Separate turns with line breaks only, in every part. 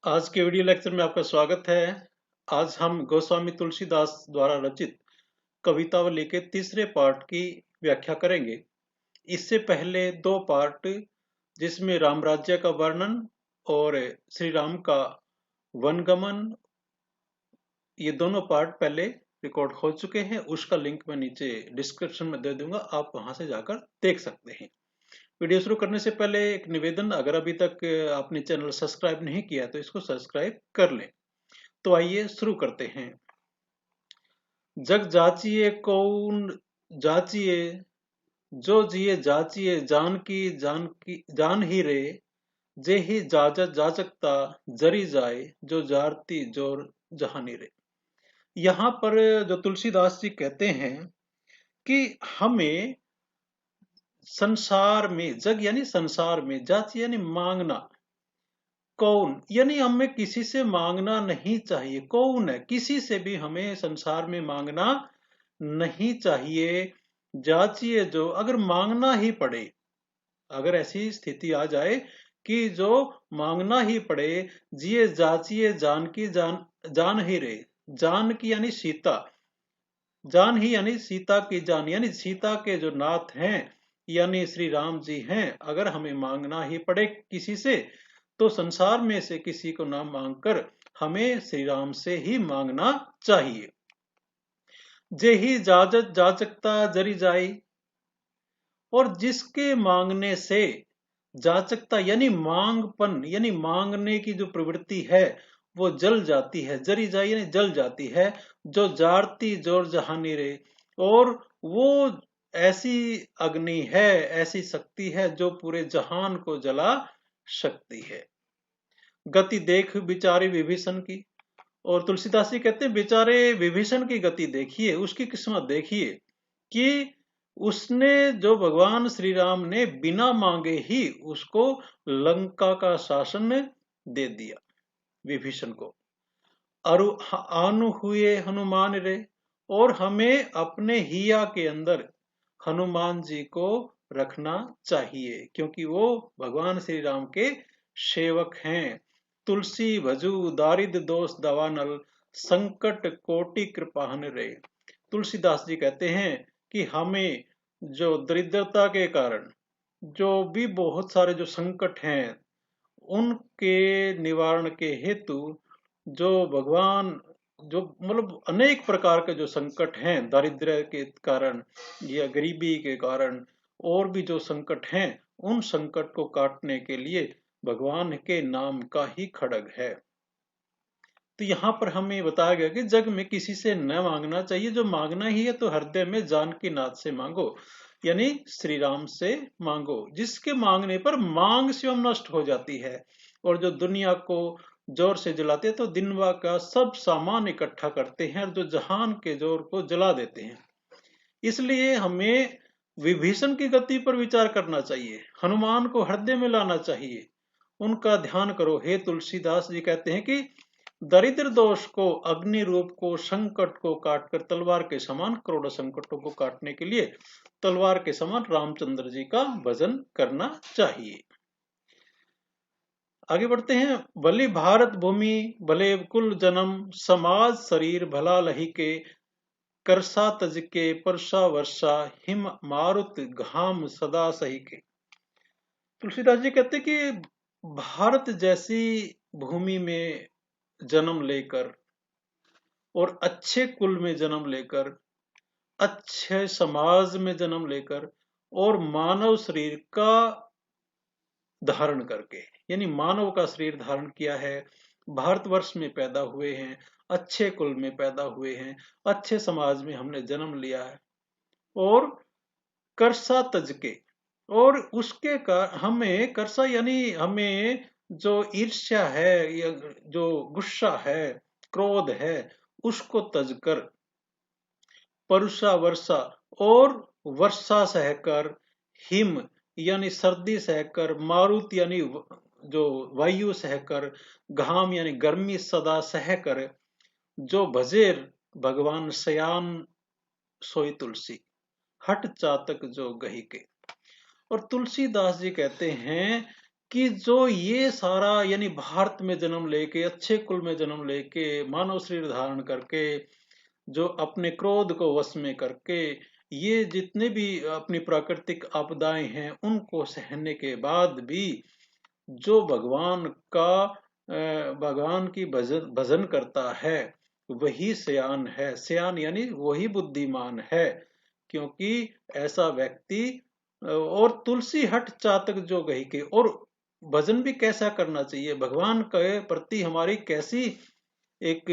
आज के video lecture में आपका स्वागत है। आज हम गोस्वामी तुलसीदास द्वारा रचित कवितावली के तीसरे पार्ट की व्याख्या करेंगे। इससे पहले दो पार्ट जिसमें राम राज्य का वर्णन और श्री राम का वनगमन, ये दोनों पार्ट पहले रिकॉर्ड हो चुके हैं। उसका लिंक मैं नीचे डिस्क्रिप्शन में दे दूंगा, आप वहां से जाकर देख सकते हैं। वीडियो शुरू करने से पहले एक निवेदन, अगर अभी तक आपने चैनल सब्सक्राइब नहीं किया तो इसको सब्सक्राइब कर लें। तो आइए शुरू करते हैं। जग जाचिए कौन जाचिए, जो जिए जाचिए जान ही रे, जे ही जाजत जाचकता जरी जाए, जो जारती जोर जहानी रे। यहाँ पर जो तुलसीदास जी कहते हैं कि हमें संसार में, जग यानी संसार में, जाति यानी मांगना, कौन यानी हमें किसी से मांगना नहीं चाहिए। कौन है, किसी से भी हमें संसार में मांगना नहीं चाहिए। जाचिए जो, अगर मांगना ही पड़े, अगर ऐसी स्थिति आ जाए कि जो मांगना ही पड़े, जिए जाचिए जान की जान ही रे। जान की यानी सीता, जान ही यानी सीता की जान, यानी सीता के जो नाथ हैं यानी श्री राम जी हैं। अगर हमें मांगना ही पड़े किसी से, तो संसार में से किसी को ना मांगकर हमें श्री राम से ही मांगना चाहिए। जे ही जाजत जाचकता जरी जाए, और जिसके मांगने से जाचकता यानी मांगपन, यानी मांगने की जो प्रवृत्ति है वो जल जाती है। जरी जाए यानी जल जाती है। जो जारती जोर जहानी रे, और वो ऐसी अग्नि है, ऐसी शक्ति है जो पूरे जहान को जला सकती है। गति देख बिचारे विभीषण की, और तुलसीदास जी कहते हैं बेचारे विभीषण की गति देखिए, उसकी किस्मत देखिए कि उसने, जो भगवान श्री राम ने बिना मांगे ही उसको लंका का शासन दे दिया विभीषण को। अरु आनु हुए हनुमान रे, और हमें अपने हिया के अंदर हनुमान जी को रखना चाहिए, क्योंकि वो भगवान श्री राम के सेवक हैं। तुलसी भजू दारिद दोष दवानल, संकट कोटि कृपाहन रे। तुलसीदास जी कहते हैं कि हमें जो दरिद्रता के कारण जो भी बहुत सारे जो संकट हैं, उनके निवारण के हेतु जो भगवान, जो मतलब अनेक प्रकार के जो संकट हैं, दारिद्र्य के कारण या गरीबी के कारण और भी जो संकट हैं, उन संकट को काटने के लिए भगवान के नाम का ही खड्ग है। तो यहाँ पर हमें बताया गया कि जग में किसी से न मांगना चाहिए। जो मांगना ही है तो हृदय में जानकी नाथ से मांगो, यानी श्री राम से मांगो, जिसके मांगने पर मांग स्वयं नष्ट हो जाती है। और जो दुनिया को जोर से जलाते हैं तो दिनवा का सब सामान इकट्ठा करते हैं, और जो जहान के जोर को जला देते हैं। इसलिए हमें विभीषण की गति पर विचार करना चाहिए, हनुमान को हृदय में लाना चाहिए, उनका ध्यान करो। हे तुलसीदास जी कहते हैं कि दरिद्र दोष को, अग्नि रूप को, संकट को काटकर तलवार के समान, करोड़ों संकटों को काटने के लिए तलवार के समान रामचंद्र जी का भजन करना चाहिए। आगे बढ़ते हैं। भली भारत भूमि भले कुल जन्म, समाज शरीर भला लही के, करसा तज के परसा वर्षा, हिम मारुत घाम सदा सही के। तुलसीदास जी कहते कि भारत जैसी भूमि में जन्म लेकर और अच्छे कुल में जन्म लेकर, अच्छे समाज में जन्म लेकर, और मानव शरीर का धारण करके, यानी मानव का शरीर धारण किया है, भारतवर्ष में पैदा हुए हैं, अच्छे कुल में पैदा हुए हैं, अच्छे समाज में हमने जन्म लिया है, और करसा तज के, और उसके का हमें करसा यानी हमें जो ईर्ष्या है या जो गुस्सा है, क्रोध है, उसको तजकर परुषा वर्षा, और वर्षा सहकर, हिम यानी सर्दी सहकर, मारुत यानी जो वायु सहकर, घाम यानी गर्मी सदा सहकर, जो भजे भगवान सयान सोई तुलसी, हट चातक जो गही के। और तुलसीदास जी कहते हैं कि जो ये सारा यानी भारत में जन्म लेके, अच्छे कुल में जन्म लेके, मानव शरीर धारण करके, जो अपने क्रोध को वश में करके, ये जितने भी अपनी प्राकृतिक आपदाएं हैं उनको सहने के बाद भी जो भगवान का भगवान की भजन भजन करता है वही सयान है। सयान यानी वही बुद्धिमान है, क्योंकि ऐसा व्यक्ति और तुलसी हट चातक जो गही के। और भजन भी कैसा करना चाहिए, भगवान के प्रति हमारी कैसी एक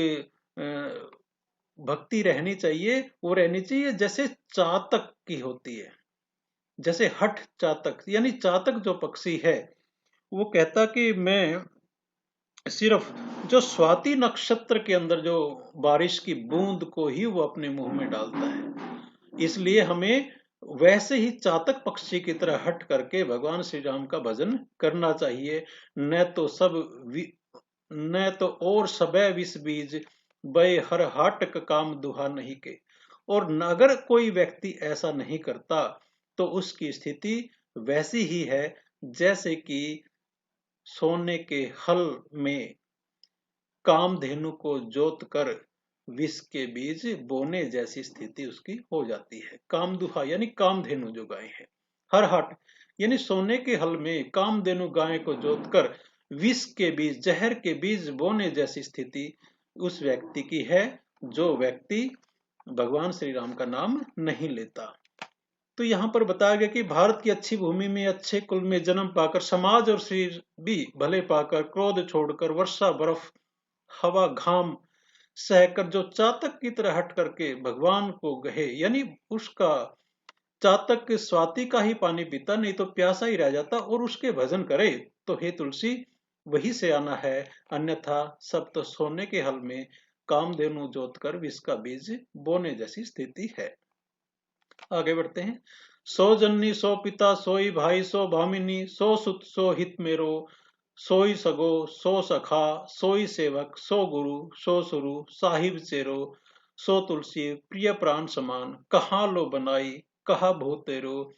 भक्ति रहनी चाहिए, वो रहनी चाहिए जैसे चातक की होती है। जैसे हठ चातक यानी चातक जो पक्षी है, वो कहता कि मैं सिर्फ जो स्वाति नक्षत्र के अंदर जो बारिश की बूंद को ही वो अपने मुंह में डालता है। इसलिए हमें वैसे ही चातक पक्षी की तरह हट करके भगवान श्री राम का भजन करना चाहिए। न तो और सबे विष बीज, बय हर हाटक काम दुहा नहीं के। और अगर कोई व्यक्ति ऐसा नहीं करता तो उसकी स्थिति वैसी ही है जैसे कि सोने के हल में कामधेनु को जोत कर विष के बीज बोने जैसी स्थिति उसकी हो जाती है। कामदुहा यानी कामधेनु जो गाय है, हर हाट यानी सोने के हल में कामधेनु गाय को जोत कर विष के बीज, जहर के बीज बोने जैसी स्थिति उस व्यक्ति की है जो व्यक्ति भगवान श्री राम का नाम नहीं लेता। तो यहाँ पर बताया गया कि भारत की अच्छी भूमि में अच्छे कुल में जन्म पाकर, समाज और शरीर भी भले पाकर, क्रोध छोड़कर, वर्षा बर्फ हवा घाम सहकर जो चातक की तरह हट करके भगवान को गहे, यानी उसका चातक स्वाति का ही पानी पीता, नहीं तो प्यासा ही रह जाता, और उसके भजन करे तो हे तुलसी वही सयाना है। अन्यथा सब तो सोने के हल में कामधेनु जोत कर विष का बीज बोने जैसी स्थिति है। आगे बढ़ते हैं। सो जननी सो पिता सोई भाई सो भामिनी, सो सुत सो हित मेरो, सोई सगो सो सखा, सोई सेवक सो गुरु, सो सुरु साहिब चेरो, सो तुलसी प्रिय प्राण समान, कहाँ लो बनाई कहा भू तेरो,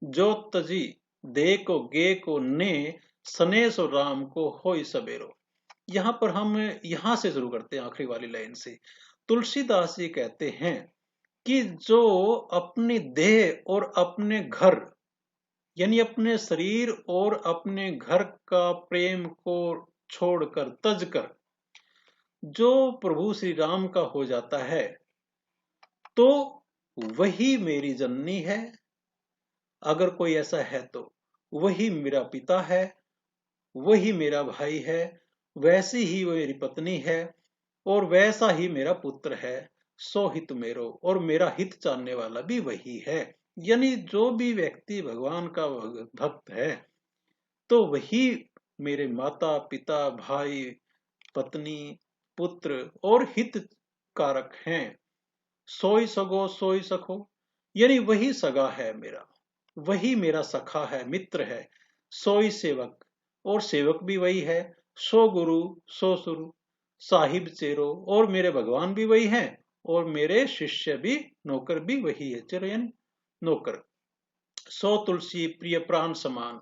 जो तजी दे को गे को ने, सने सो राम को होई सबेरो। यहाँ पर हम यहां से शुरू करते हैं आखिरी वाली लाइन से। तुलसीदास जी कहते हैं कि जो अपनी देह और अपने घर यानी अपने शरीर और अपने घर का प्रेम को छोड़कर तज कर जो प्रभु श्री राम का हो जाता है तो वही मेरी जननी है। अगर कोई ऐसा है तो वही मेरा पिता है, वही मेरा भाई है, वैसी ही वो मेरी पत्नी है, और वैसा ही मेरा पुत्र है। सो हित मेरो, और मेरा हित चाहने वाला भी वही है। यानी जो भी व्यक्ति भगवान का भक्त है तो वही मेरे माता पिता भाई पत्नी पुत्र और हित कारक हैं। सोई सगो सोई सखो, यानी वही सगा है मेरा, वही मेरा सखा है, मित्र है। सोई सेवक, और सेवक भी वही है। सो गुरु सो सुरु साहिब चेरो, और मेरे भगवान भी वही हैं, और मेरे शिष्य भी नौकर भी वही है, चेरो यानी नौकर। सो तुलसी प्रिय प्राण समान,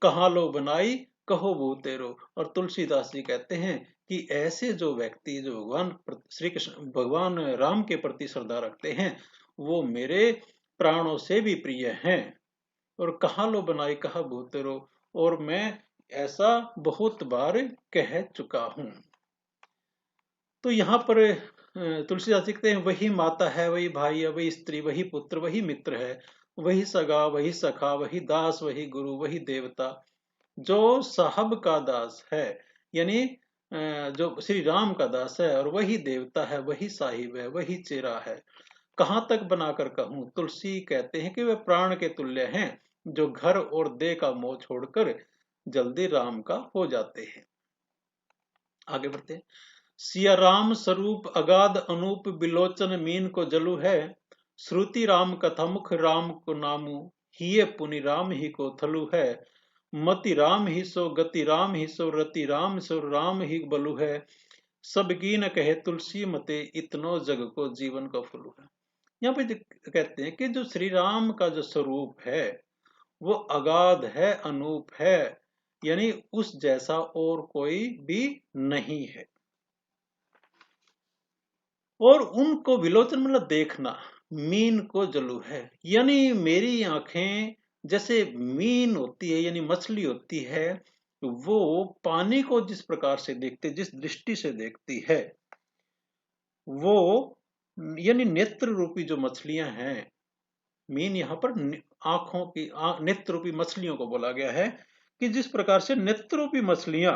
कहाँ लो बनाई कहो वो तेरो। और तुलसीदास जी कहते हैं कि ऐसे जो व्यक्ति जो भगवान श्री कृष्ण भगवान राम के प्रति श्रद्धा रखते हैं वो मेरे प्राणों से भी प्रिय हैं। और कहाँ लो बनाई कहा वो तेरो, और मैं ऐसा बहुत बार कह चुका हूं। तो यहाँ पर तुलसीदास जी कहते हैं वही माता है, वही भाई है, वही स्त्री, वही पुत्र, वही मित्र है, वही सगा, वही सखा, वही दास, वही गुरु, वही देवता। जो साहब का दास है यानी जो श्री राम का दास है, और वही देवता है, वही साहिब है, वही चेरा है। कहाँ तक बनाकर कहूं, तुलसी कहते हैं कि वे प्राण के तुल्य हैं जो घर और देह का मोह छोड़कर जल्दी राम का हो जाते हैं। आगे बढ़ते हैं। सिया राम स्वरूप अगाध अनूप, बिलोचन मीन को जलु है, श्रुति राम कथा मुख राम को नामू, हिये पुनि राम ही को थलु है, मति राम ही सो गति राम ही सो, रति राम सो राम ही बलु है, सब की न कहे तुलसी मते, इतनो जग को जीवन का फलु है। यहाँ पे कहते हैं कि जो श्री राम का जो स्वरूप है वो अगाध है, अनूप है, यानी उस जैसा और कोई भी नहीं है। और उनको विलोचन मतलब देखना, मीन को जलू है, यानी मेरी आंखें जैसे मीन होती है यानी मछली होती है, वो पानी को जिस प्रकार से देखते, जिस दृष्टि से देखती है, वो यानी नेत्र रूपी जो मछलियां हैं, मीन यहाँ पर आंखों की नेत्र रूपी मछलियों को बोला गया है, कि जिस प्रकार से नेत्र रूपी मछलियां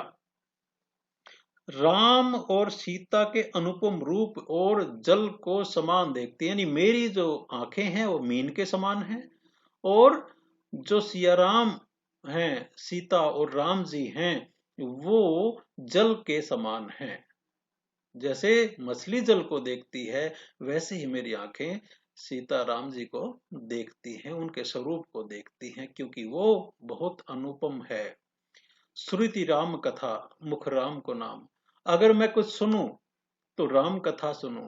राम और सीता के अनुपम रूप और जल को समान देखती है, यानी मेरी जो आंखें हैं वो मीन के समान हैं, और जो सियाराम हैं, सीता और राम जी हैं, वो जल के समान हैं। जैसे मछली जल को देखती है, वैसे ही मेरी आंखें सीता राम जी को देखती हैं, उनके स्वरूप को देखती हैं, क्योंकि वो बहुत अनुपम है। श्रुति राम कथा, मुख राम को नाम। अगर मैं कुछ सुनूं तो राम कथा सुनूं,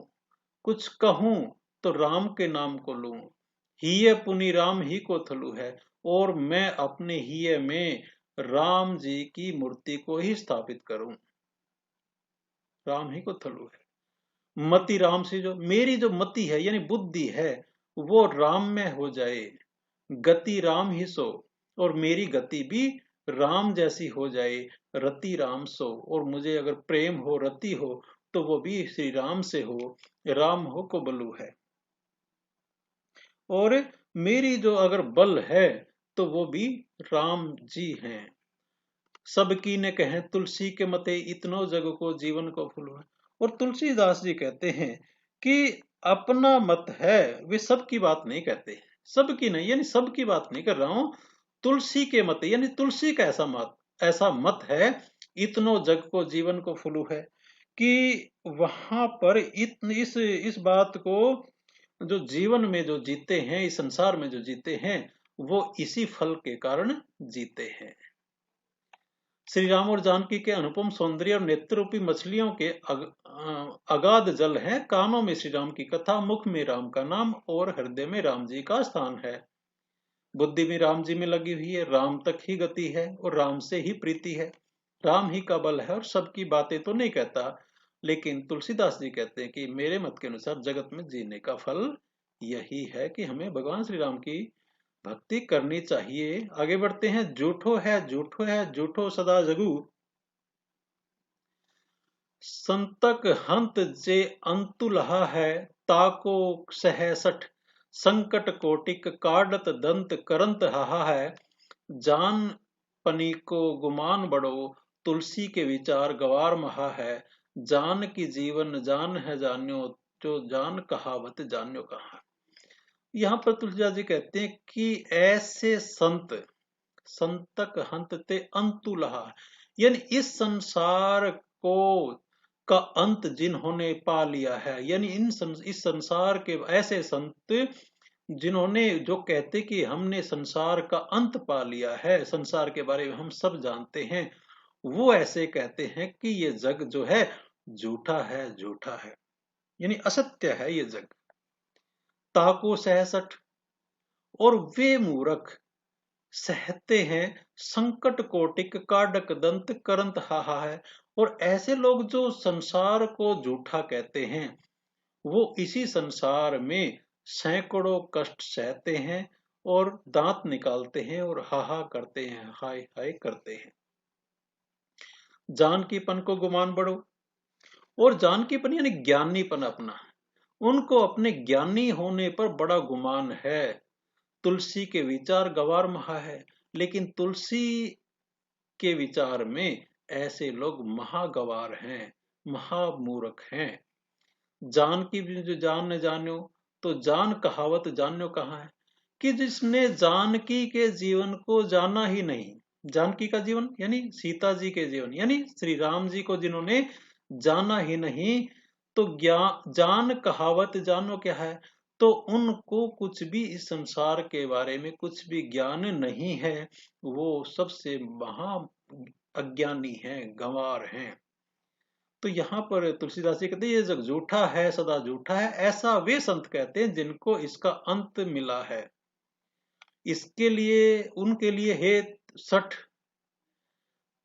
कुछ कहूं तो राम के नाम को लूं। हिय पुनि राम ही को थलू है, और मैं अपने हिय में राम जी की मूर्ति को ही स्थापित करूं। राम ही को थलू है। मति राम से, जो मेरी जो मति है यानी बुद्धि है, वो राम में हो जाए। गति राम ही सो, और मेरी गति भी राम जैसी हो जाए। रति राम सो, और मुझे अगर प्रेम हो, रति हो, तो वो भी श्री राम से हो। राम हो को बलू है। और मेरी जो अगर बल है तो वो भी राम जी हैं। सबकी ने कहे तुलसी के मते, इतनो जग को जीवन को फुलवा। और तुलसीदास जी कहते हैं कि अपना मत है, वे सबकी बात नहीं कहते। सबकी नहीं यानी सबकी बात नहीं कर रहा हूं, तुलसी के मत यानी तुलसी का ऐसा मत है, इतनो जग को जीवन को फुलू है, कि वहां पर इस बात को जो जीवन में जो जीते हैं, इस संसार में जो जीते हैं, वो इसी फल के कारण जीते हैं। श्री राम और जानकी के अनुपम सौंदर्य और नेत्र रूपी मछलियों के अगाध जल है। कानों में श्री राम की कथा, मुख में राम का नाम, और हृदय में राम जी का स्थान है। बुद्धि में राम जी में लगी हुई है, राम तक ही गति है, और राम से ही प्रीति है। राम ही का बल है, और सबकी बातें तो नहीं कहता, लेकिन तुलसीदास जी कहते हैं कि मेरे मत के अनुसार जगत में जीने का फल यही है कि हमें भगवान श्री राम की भक्ति करनी चाहिए। आगे बढ़ते हैं। झूठो है, झूठो है, झूठो सदा जगू, संतक हंत जे अंतुलहा है। ताको सहसठ संकट कोटिक, काडत दंत करंत हाहा है। जान पनी को गुमान बड़ो, तुलसी के विचार गवार महा है। जान की जीवन जान है जान्यो, जो जान कहावत जान्यो कहा। यहाँ पर तुलसीदास जी कहते हैं कि ऐसे संत, संतक हंत ते अंतुलहा, यानी इस संसार को का अंत जिन्होंने पा लिया है, यानी इस संसार के ऐसे संत जिन्होंने, जो कहते कि हमने संसार का अंत पा लिया है, संसार के बारे में हम सब जानते हैं, वो ऐसे कहते हैं कि ये जग जो है झूठा है, झूठा है, यानी असत्य है ये जग। ताको सहसठ, और वे मूर्ख सहते हैं संकट कोटिक, काडक दंत करंत हाहा है। और ऐसे लोग जो संसार को झूठा कहते हैं, वो इसी संसार में सैकड़ों कष्ट सहते हैं, और दांत निकालते हैं, और हाहा करते हैं, हाय हाय करते हैं। जानकीपन को गुमान बढ़ो, और जानकीपन यानी ज्ञानीपन अपना, उनको अपने ज्ञानी होने पर बड़ा गुमान है। तुलसी के विचार गवार महा है, लेकिन तुलसी के विचार में ऐसे लोग महागवार हैं, महामूर्ख हैं। जान की भी जो जान न जान्यो, तो जान कहावत जान्यो कहाँ है, कि जिसने जानकी के जीवन को जाना ही नहीं। जानकी का जीवन यानी सीता जी के जीवन, यानी श्री राम जी को जिन्होंने जाना ही नहीं, तो जान कहावत जानो क्या है, तो उनको कुछ भी इस संसार के बारे में कुछ भी ज्ञान नहीं है, वो सबसे महा अज्ञानी हैं, गंवार हैं। तो यहाँ पर तुलसीदास जी कहते हैं ये जग झूठा है, सदा झूठा है, ऐसा वे संत कहते हैं जिनको इसका अंत मिला है। इसके लिए उनके लिए हे 60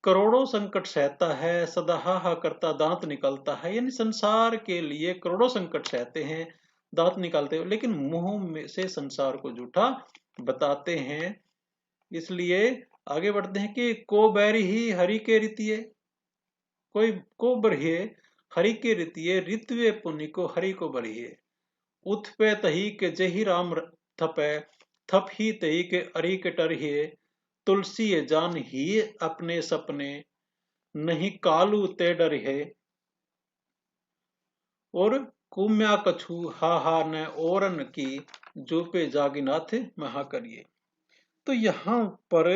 करोड़ों संकट सहता है, सदा हा हा करता दांत निकलता है। यानी संसार के लिए करोड़ों संकट सहते हैं, दांत निकालते हैं, लेकिन मुंह में से संसार को झूठा बताते हैं। इसलिए आगे बढ़ते हैं कि को बैरी ही हरि के रीतिये, कोई को बरहिए हरि के रीतिये, ऋतवे पुनि को हरि को बरहिए। उठ पे तही के जही राम थपे, थप ही तही के अरि के टरहिए। तुलसी जान ही अपने सपने, नहीं कालू ते डरहे। और कुम्या कछु हा हा न ओरन की, जो पे जागिनाथ महा करिए। तो यहाँ पर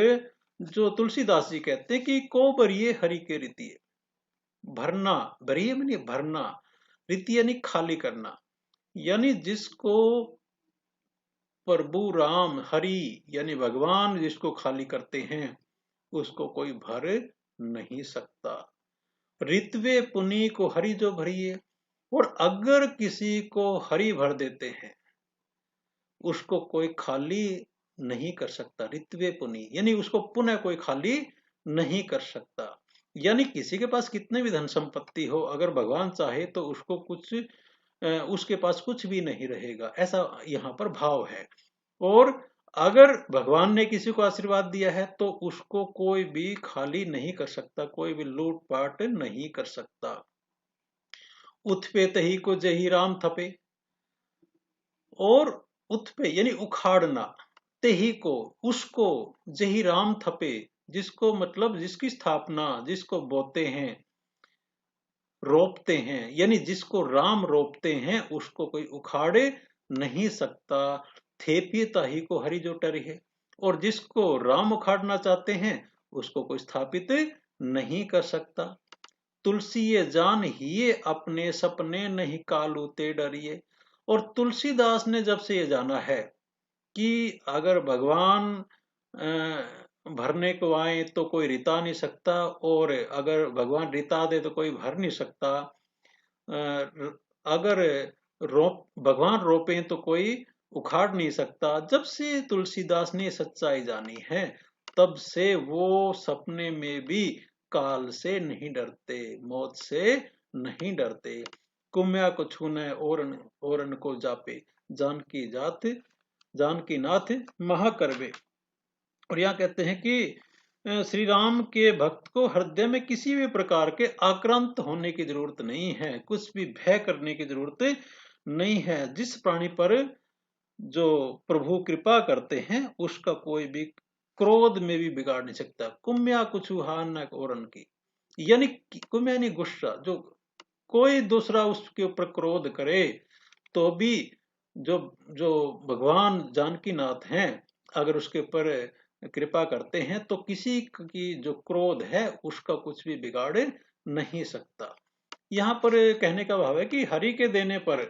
जो तुलसीदास जी कहते हैं कि को बरिए हरि के रीतिये, भरना, बरिए मानी भरना, रीति यानी खाली करना, यानी जिसको प्रभु राम हरि यानी भगवान जिसको खाली करते हैं उसको कोई भर नहीं सकता। ऋतवे पुनि को हरि जो भरिए, और अगर किसी को हरि भर देते हैं उसको कोई खाली नहीं कर सकता। ऋतवे पुनि यानी उसको पुनः कोई खाली नहीं कर सकता। यानी किसी के पास कितने भी धन संपत्ति हो, अगर भगवान चाहे तो उसको कुछ उसके पास कुछ भी नहीं रहेगा, ऐसा यहाँ पर भाव है। और अगर भगवान ने किसी को आशीर्वाद दिया है तो उसको कोई भी खाली नहीं कर सकता, कोई भी लूटपाट नहीं कर सकता। उत्पे तही को जही राम थपे, और उत्पे यानी उखाड़ना, तेही को उसको, जही राम थपे जिसको मतलब जिसकी स्थापना, जिसको बोते हैं, रोपते हैं, यानी जिसको राम रोपते हैं उसको कोई उखाड़े नहीं सकता। थेपी ताही को हरि जो टरी है, और जिसको राम उखाड़ना चाहते हैं उसको कोई स्थापित नहीं कर सकता। तुलसी ये जान ही अपने सपने, नहीं कालू ते डरिए। और तुलसीदास ने जब से ये जाना है कि अगर भगवान भरने को आए तो कोई रिता नहीं सकता, और अगर भगवान रिता दे तो कोई भर नहीं सकता। अगर भगवान रोपे तो कोई उखाड़ नहीं सकता। जब से तुलसीदास ने सच्चाई जानी है तब से वो सपने में भी काल से नहीं डरते, मौत से नहीं डरते। कुम्या को छूने ओरन, ओरन को जापे, जानकी जात जानकी नाथ महा करवे। और यहाँ कहते हैं कि श्री राम के भक्त को हृदय में किसी भी प्रकार के आक्रांत होने की जरूरत नहीं है, कुछ भी भय करने की जरूरत नहीं है। जिस प्राणी पर जो प्रभु कृपा करते हैं उसका कोई भी क्रोध में भी बिगाड़ नहीं सकता। कुम्या कुछ हान न ओरन की, यानी कुम्या यानी गुस्सा, जो कोई दूसरा उसके ऊपर क्रोध करे तो भी जो जो भगवान जानकी नाथ हैं अगर उसके ऊपर कृपा करते हैं तो किसी की जो क्रोध है उसका कुछ भी बिगाड़ नहीं सकता। यहाँ पर कहने का भाव है कि हरि के देने पर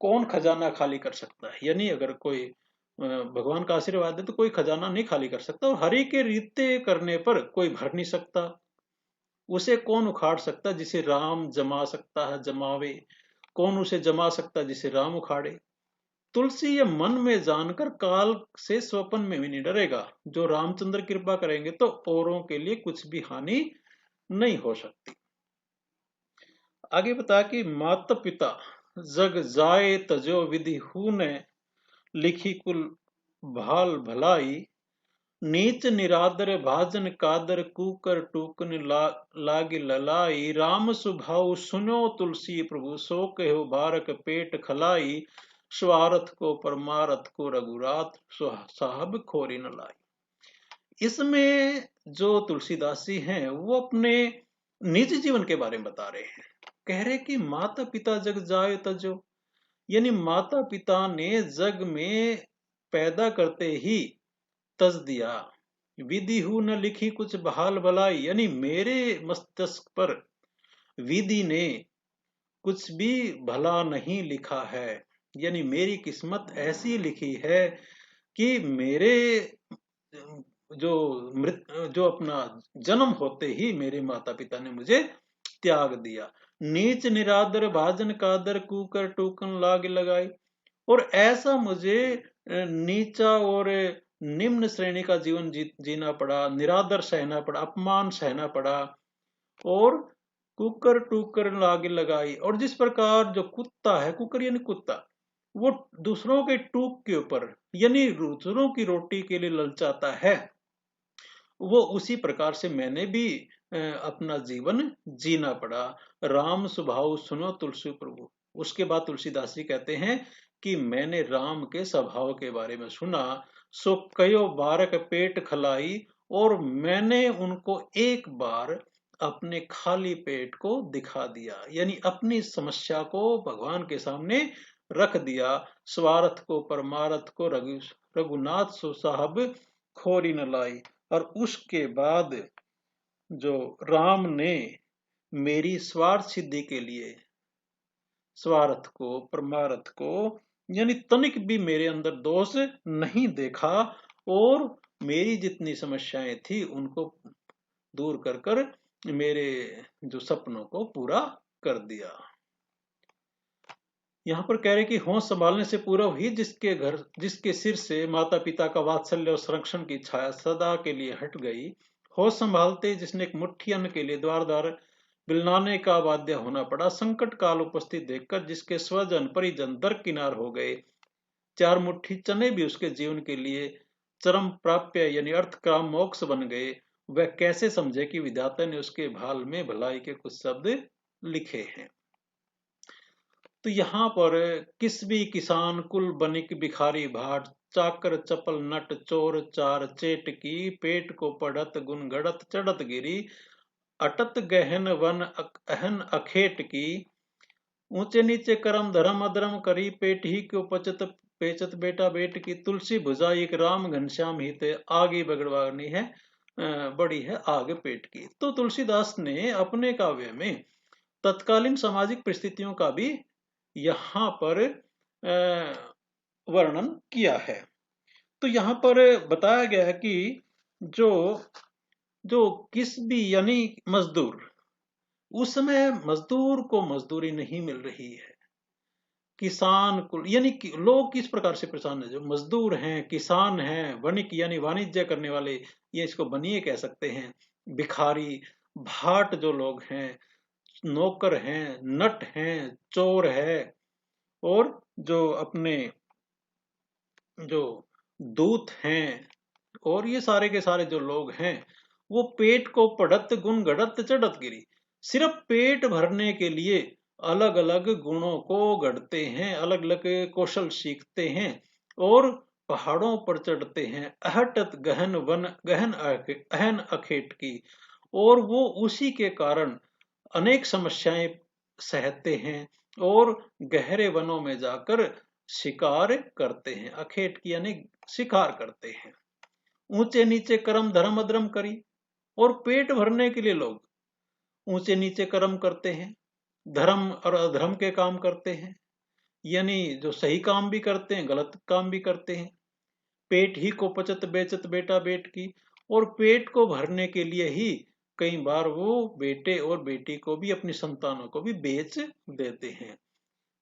कौन खजाना खाली कर सकता है, यानी अगर कोई भगवान का आशीर्वाद है तो कोई खजाना नहीं खाली कर सकता, और हरि के रीते करने पर कोई भर नहीं सकता। उसे कौन उखाड़ सकता जिसे राम जमा सकता है जमावे, कौन उसे जमा सकता जिसे राम उखाड़े। तुलसी ये मन में जानकर काल से स्वपन में भी नहीं डरेगा। जो रामचंद्र कृपा करेंगे तो औरों के लिए कुछ भी हानि नहीं हो सकती। आगे बता कि माता पिता जग जाए तजो विधि हूने, लिखी कुल भाल भलाई। नीच निरादर भाजन कादर, कूकर टूकन लाग ललाई। राम सुभाऊ सुनो तुलसी प्रभु, सो कहो बारक पेट खलाई। स्वार्थ को परमारथ को रघुरात, साहब खोरी न लाई। इसमें जो तुलसीदास जी हैं वो अपने निजी जीवन के बारे में बता रहे हैं। कह रहे कि माता पिता जग जाए तजो, यानी माता पिता ने जग में पैदा करते ही तज दिया। विधि हु न लिखी कुछ बहाल भलाई, यानी मेरे मस्तिष्क पर विधि ने कुछ भी भला नहीं लिखा है, यानी मेरी किस्मत ऐसी लिखी है कि मेरे जो अपना जन्म होते ही मेरे माता पिता ने मुझे त्याग दिया। नीच निरादर भाजन कादर, कूकर टूकन लाग लगाई। और ऐसा मुझे नीचा और निम्न श्रेणी का जीवन जीना पड़ा, निरादर सहना पड़ा, अपमान सहना पड़ा, और कुकर टूकर लागे लगाई। और जिस प्रकार जो कुत्ता है, कुकर यानी कुत्ता, वो दूसरों के टूक के ऊपर यानी दूसरों की रोटी के लिए ललचाता है, वो उसी प्रकार से मैंने भी अपना जीवन जीना पड़ा। राम स्वभाव सुनो तुलसी प्रभु। उसके बाद तुलसीदास जी कहते हैं कि मैंने राम के स्वभाव के बारे में सुना, सो कयो बारक पेट खलाई, और मैंने उनको एक बार अपने खाली पेट को दिखा दिया, यानी अपनी समस्या को भगवान के सामने रख दिया। स्वार्थ को परमारथ को रघुनाथ सो साहब खोरी न लाई। और उसके बाद जो राम ने मेरी स्वार्थ सिद्धि के लिए स्वार्थ को परमार्थ को यानी तनिक भी मेरे अंदर दोष नहीं देखा, और मेरी जितनी समस्याएं थी उनको दूर कर कर मेरे जो सपनों को पूरा कर दिया। यहाँ पर कह रहे कि होश संभालने से पूर्व ही जिसके सिर से माता पिता का वात्सल्य और संरक्षण की छाया सदा के लिए हट गई, होश संभालते जिसने एक मुट्ठी अन्न के लिए द्वार द्वार बिलनाने का वाद्य होना पड़ा, संकट काल उपस्थित देखकर जिसके स्वजन परिजन दरकिनार हो गए, चार मुट्ठी चने भी उसके जीवन के लिए चरम प्राप्य यानी अर्थ काम मोक्ष बन गए, वह कैसे समझे कि विधाता ने उसके भाल में भलाई के कुछ शब्द लिखे हैं। तो यहाँ पर किस भी किसान कुल बनिक भिखारी भाट, चाकर चपल नट चोर चार चेट की, पेट को पढ़त गुन गड़त चढ़त गिरी, अटत गहन वन अहन अखेट की, ऊंचे नीचे करम धर्म अधर्म करी, पेट ही क्यों पचत पेचत बेटा बेट की, तुलसी भुजा एक राम घनश्याम हित, आगे बगड़वानी है बड़ी है आग पेट की। तो तुलसीदास ने अपने काव्य में तत्कालीन सामाजिक परिस्थितियों का भी यहाँ पर वर्णन किया है। तो यहाँ पर बताया गया है कि जो जो किस भी यानी मजदूर, उस समय मजदूर को मजदूरी नहीं मिल रही है, किसान को यानी कि लोग किस प्रकार से परेशान है, जो मजदूर हैं, किसान हैं, वणिक यानी वाणिज्य करने वाले, ये इसको बनिए कह सकते हैं, भिखारी भाट जो लोग हैं, नौकर हैं, नट हैं, चोर है, और जो अपने जो दूत हैं, और ये सारे के सारे जो लोग हैं, वो पेट को पढ़त गुण गढ़त चढ़त गिरी, सिर्फ पेट भरने के लिए अलग अलग गुणों को गढ़ते हैं, अलग अलग कौशल सीखते हैं, और पहाड़ों पर चढ़ते हैं, अहटत गहन वन गहन अहन अखेट की, और वो उसी के कारण अनेक समस्याएं सहते हैं, और गहरे वनों में जाकर शिकार करते हैं, अखेट की यानी शिकार करते हैं। ऊंचे नीचे कर्म धर्म अधर्म करी, और पेट भरने के लिए लोग ऊंचे नीचे कर्म करते हैं, धर्म और अधर्म के काम करते हैं, यानी जो सही काम भी करते हैं गलत काम भी करते हैं। पेट ही को पचत बेचत बेटा बेट की, और पेट को भरने के लिए ही कई बार वो बेटे और बेटी को भी अपनी संतानों को भी बेच देते हैं।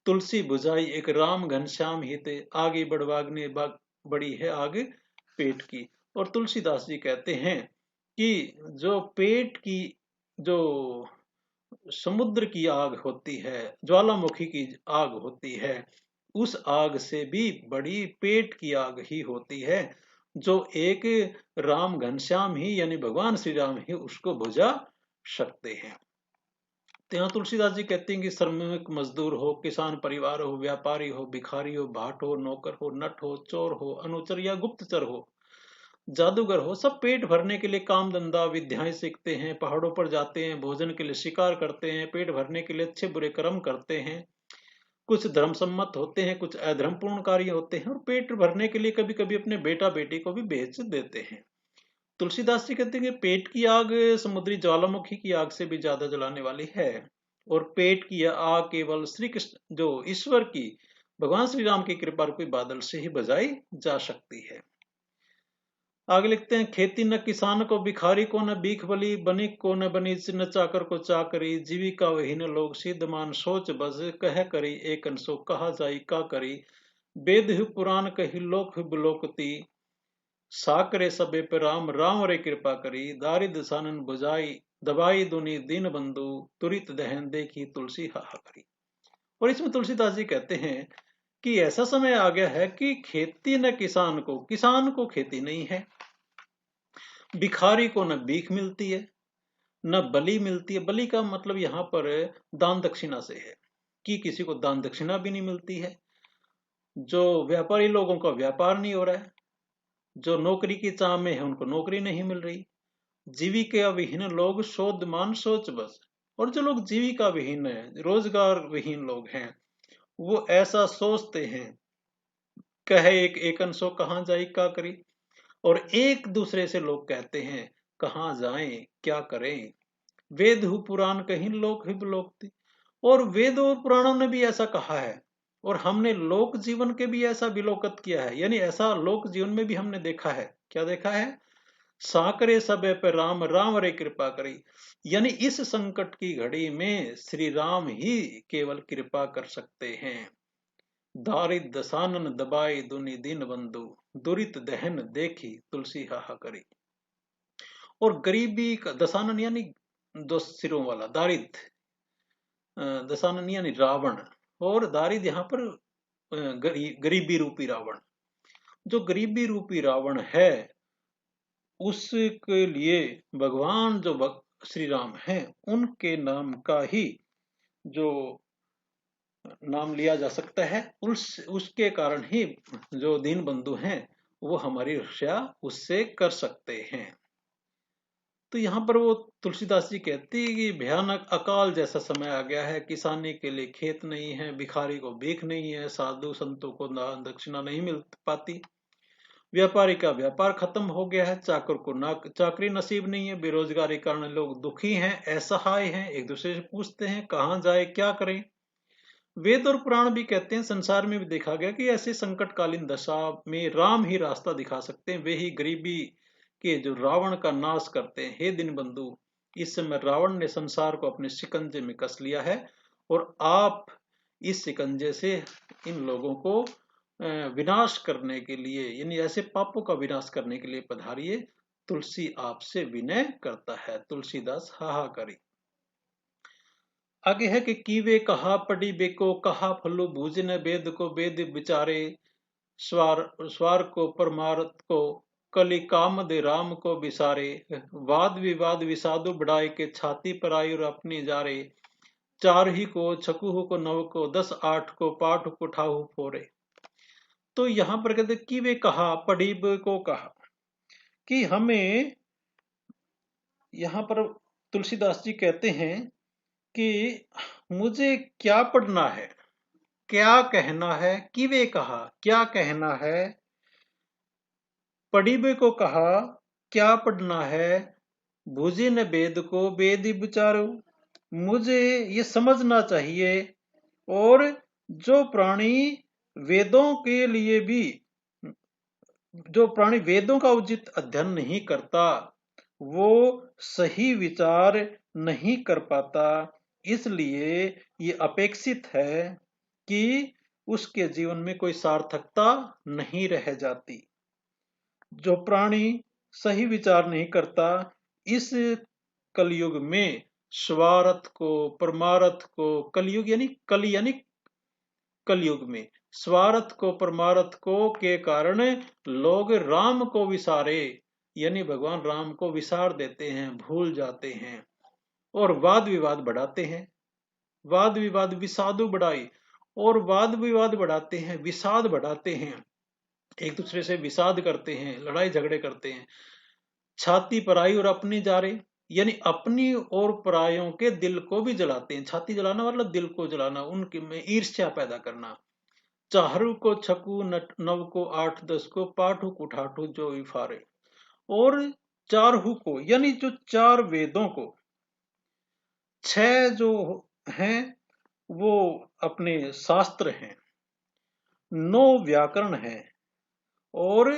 तुलसी बुझाई एक राम घनश्याम हित, आगे बढ़वाग्ने बड़ी है आग पेट की। और तुलसीदास जी कहते हैं कि जो पेट की जो समुद्र की आग होती है, ज्वालामुखी की आग होती है, उस आग से भी बड़ी पेट की आग ही होती है, जो एक राम घनश्याम ही यानी भगवान श्री राम ही उसको बुझा सकते हैं। तो यहाँ तुलसीदास जी कहते हैं कि श्रमिक मजदूर हो, किसान परिवार हो, व्यापारी हो, भिखारी हो, भाट हो, नौकर हो, नट हो, चोर हो, अनुचर या गुप्तचर हो, जादूगर हो, सब पेट भरने के लिए काम धंधा विद्याएं सीखते हैं, पहाड़ों पर जाते हैं, भोजन के लिए शिकार करते हैं, पेट भरने के लिए अच्छे बुरे कर्म करते हैं, कुछ धर्म सम्मत होते हैं, कुछ अधर्मपूर्ण कार्य होते हैं, और पेट भरने के लिए कभी कभी अपने बेटा बेटी को भी बेच देते हैं। तुलसीदास जी कहते हैं कि पेट की आग समुद्री ज्वालामुखी की आग से भी ज्यादा जलाने वाली है, और पेट की यह आग केवल श्री कृष्ण जो ईश्वर की भगवान श्री राम की कृपा रूपी बादल से ही बुझाई जा सकती है। आगे लिखते हैं, खेती न किसान को भिखारी को, न भीख बली बनिक को, न बनीच न चाकर को चाकरी, जीविका वही न लोग सिद्धमान सोच बज, कह करी एक सो कहा जाई का करी, वेद पुराण कही लोक बिलोकती, साकरे सबे पे राम राम रे कृपा करी, दारिद सानन बुझाई दबाई दुनी दीन बंधु, तुरित दहन देखी तुलसी हाहा करी। और इसमें तुलसीदास जी कहते हैं कि ऐसा समय आ गया है कि खेती न किसान को खेती नहीं है, भिखारी को न भीख मिलती है, न बलि मिलती है। बलि का मतलब यहाँ पर दान दक्षिणा से है कि किसी को दान दक्षिणा भी नहीं मिलती है। जो व्यापारी लोगों का व्यापार नहीं हो रहा है, जो नौकरी की चाह में है उनको नौकरी नहीं मिल रही, जीविका विहीन लोग शोध मान सोच बस। और जो लोग जीविका विहीन है, रोजगार विहीन लोग हैं, वो ऐसा सोचते हैं, कहे एक एकन सो कहाँ जाई का करी। और एक दूसरे से लोग कहते हैं कहाँ जाएं क्या करें। वेद हु पुराण कहीं लोक हिब लोकति। और वेद और पुराणों ने भी ऐसा कहा है, और हमने लोक जीवन के भी ऐसा विलोकत किया है, यानी ऐसा लोक जीवन में भी हमने देखा है। क्या देखा है? साकरे सबे पे राम राम रे कृपा करी, यानी इस संकट की घड़ी में श्री राम ही केवल कृपा कर सकते हैं। दारिद दसानन दबाई दुनि दीन बंधु, दुरित दहन देखी तुलसी हाहा करी। और गरीबी का दसानन यानी दो सिरों वाला, दारिद दसानन यानी रावण, और दारिद यहाँ पर गरीबी रूपी रावण। जो गरीबी रूपी रावण है उसके लिए भगवान जो श्री राम हैं उनके नाम का ही जो नाम लिया जा सकता है, उसके कारण ही जो दीन बंधु हैं वो हमारी रक्षा उससे कर सकते हैं। तो यहाँ पर वो तुलसीदास जी कहते हैं कि भयानक अकाल जैसा समय आ गया है, किसानी के लिए खेत नहीं है, भिखारी को भीख नहीं है, साधु संतों को दक्षिणा नहीं मिल पाती, व्यापारी का व्यापार खत्म हो गया है, चाकर को चाकरी नसीब नहीं है, बेरोजगारी के कारण लोग दुखी हैं, असहाय हैं, एक दूसरे से पूछते हैं कहाँ जाए क्या करें। वेद और पुराण भी कहते हैं, संसार में भी देखा गया कि ऐसे संकटकालीन दशा में राम ही रास्ता दिखा सकते हैं, वे ही गरीबी के जो रावण का नाश करते हैं। हे दीन बंधु, इस समय रावण ने संसार को अपने शिकंजे में कस लिया है, और आप इस शिकंजे से इन लोगों को विनाश करने के लिए, यानी ऐसे पापों का विनाश करने के लिए पधारिए। तुलसी आपसे विनय करता है। तुलसीदास हाहा करी। आगे है कि कीवे कहा पढ़ी बेको, कहा फलो भूजन वेद को वेद विचारे, स्वार स्वार को परमार्थ को, कलि काम दे राम को विसारे, वाद विवाद विसादु बढ़ाए के, छाती पर आई और अपनी जारे, चार ही को छकुह को नव को, 10 8 को पाठ को ठाहु फोरे। तो यहां पर कहते कि वे कहा पढ़ी को कहा कि हमें, यहां पर तुलसीदास जी कहते हैं कि मुझे क्या पढ़ना है, क्या कहना है, कि वे कहा क्या कहना है, पढ़ीबे को कहा क्या पढ़ना है, भूजे न वेद को वेद विचारो, मुझे ये समझना चाहिए। और जो प्राणी वेदों के लिए भी, जो प्राणी वेदों का उचित अध्ययन नहीं करता वो सही विचार नहीं कर पाता, इसलिए ये अपेक्षित है कि उसके जीवन में कोई सार्थकता नहीं रह जाती। जो प्राणी सही विचार नहीं करता, इस कलयुग में स्वार्थ को परमार्थ को, कलयुग यानी कली यानी कलयुग में स्वार्थ को परमार्थ को के कारण लोग राम को विसारे, यानी भगवान राम को विसार देते हैं, भूल जाते हैं, और वाद विवाद बढ़ाते हैं। वाद विवाद विषादु बढ़ाई, और वाद विवाद बढ़ाते हैं, विषाद बढ़ाते हैं, एक दूसरे से विषाद करते हैं, लड़ाई झगड़े करते हैं। छाती पराई और अपनी जा रहे, यानी अपनी और परायों के दिल को भी जलाते हैं। छाती जलाना मतलब दिल को जलाना, उनके में ईर्ष्या पैदा करना। चाहरू को छकू नव को 8 10 को, पाठू कुठाठू जो विफारे। और चारहू को यानी जो 4 वेदों को, 6 जो हैं वो अपने शास्त्र हैं, 9 व्याकरण हैं, और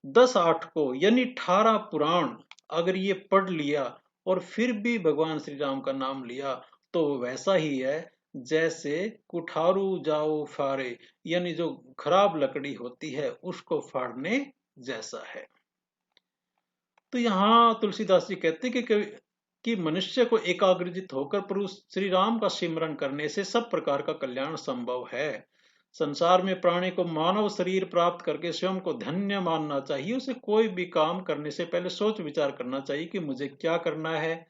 10 8 को यानी 18 पुराण अगर ये पढ़ लिया और फिर भी भगवान श्री राम का नाम लिया तो वैसा ही है जैसे कुठारू जाओ फारे, यानी जो खराब लकड़ी होती है उसको फाड़ने जैसा है। तो यहाँ तुलसीदास जी कहते हैं कि मनुष्य को एकाग्रचित होकर प्रभु श्री राम का सिमरन करने से सब प्रकार का कल्याण संभव है। संसार में प्राणी को मानव शरीर प्राप्त करके स्वयं को धन्य मानना चाहिए। उसे कोई भी काम करने से पहले सोच विचार करना चाहिए कि मुझे क्या करना है,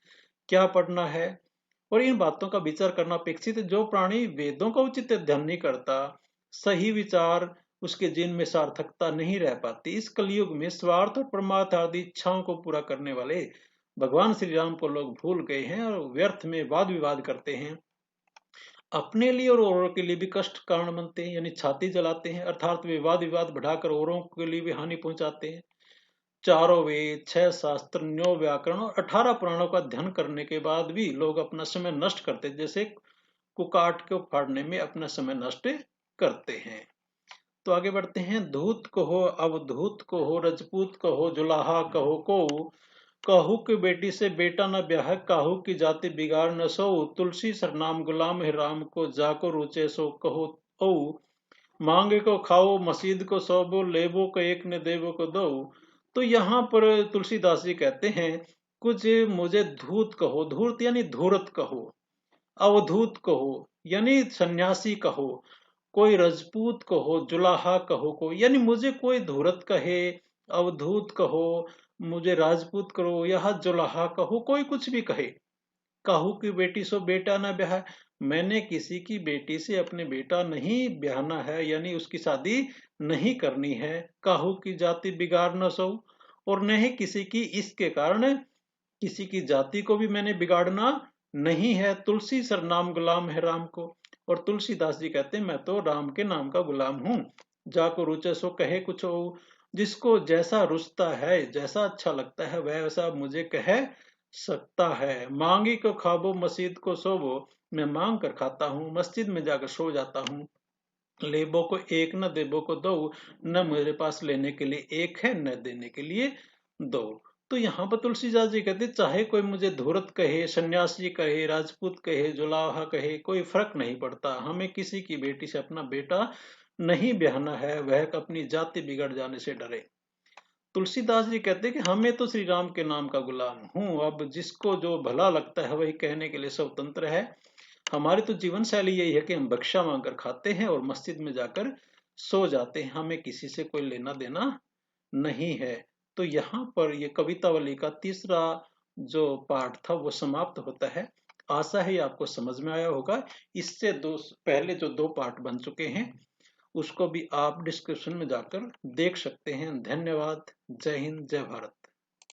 क्या पढ़ना है, और इन बातों का विचार करना अपेक्षित है। जो प्राणी वेदों का उचित अध्ययन नहीं करता, सही विचार उसके जीवन में सार्थकता नहीं रह पाती। इस कलयुग में स्वार्थ और परमार्थ आदि इच्छाओं को पूरा करने वाले भगवान श्री राम को लोग भूल गए हैं और व्यर्थ में वाद विवाद करते हैं। अपने लिए और औरों के लिए भी कष्ट कारण बनते हैं, यानी छाती जलाते हैं, अर्थात वे वाद विवाद बढ़ाकर औरों के लिए भी हानि पहुंचाते हैं। चारों वेद, 6 शास्त्र, 9 व्याकरण और 18 पुराणों का अध्ययन करने के बाद भी लोग अपना समय नष्ट करते हैं, जैसे कुकाट को फाड़ने में अपना समय नष्ट करते हैं। तो आगे बढ़ते हैं। धूत कहो, अवधूत कहो, रजपूत कहो, जुलाहा कहो को, काहू की बेटी से बेटा न ब्याह, काहू की जाति बिगाड़ न सो, तुलसी सरनाम गुलाम है राम को, जाको रुचे सो कहो ओ, मांगे को खाओ मसीद को सोबो, लेबो को एक ने देवो को दो। तो यहाँ पर तुलसीदास जी कहते हैं, कुछ मुझे धूत कहो, धूर्त यानी धूर्त कहो, अवधूत कहो यानी सन्यासी कहो, कोई रजपूत कहो, जुलाहा कहो को, यानी मुझे कोई धूर्त कहे, अवधूत कहो, मुझे राजपूत करो, यह जुलाहा कहो, कोई कुछ भी कहे। काहू की बेटी सो बेटा न ब्याह, मैंने किसी की बेटी से अपने बेटा नहीं ब्याहना है, यानी उसकी शादी नहीं करनी है। काहू की जाति बिगाड़ न सो, और न ही किसी की इसके कारण किसी की जाति को भी मैंने बिगाड़ना नहीं है। तुलसी सरनाम गुलाम है राम को, और तुलसीदास जी कहते हैं मैं तो राम के नाम का गुलाम हूँ। जाको रुचे सो कहे कुछ हो, जिसको जैसा रुचता है, जैसा अच्छा लगता है वैसा मुझे कह सकता है। मांगी को खाबो मस्जिद को सोवो, मैं मांग कर खाता हूँ, मस्जिद में जाकर सो जाता हूँ। लेबो को एक न देबो को दो, न मेरे पास लेने के लिए एक है न देने के लिए दो। तो यहाँ पर तुलसीदास जी कहते चाहे कोई मुझे धूर्त कहे, सन्यासी कहे, राजपूत कहे, जुलाहा कहे, कोई फर्क नहीं पड़ता। हमें किसी की बेटी से अपना बेटा नहीं ब्याहना है, वह अपनी जाति बिगड़ जाने से डरे। तुलसीदास जी कहते हैं कि हमें तो श्री राम के नाम का गुलाम हूं, अब जिसको जो भला लगता है वही कहने के लिए स्वतंत्र है। हमारी तो जीवन शैली यही है कि हम भिक्षा मांगकर खाते हैं और मस्जिद में जाकर सो जाते हैं, हमें किसी से कोई लेना देना नहीं है। तो यहाँ पर ये कवितावली का तीसरा जो पार्ट था वो समाप्त होता है। आशा है आपको समझ में आया होगा। इससे पहले जो 2 पार्ट बन चुके हैं उसको भी आप डिस्क्रिप्शन में जाकर देख सकते हैं। धन्यवाद। जय हिंद, जय भारत।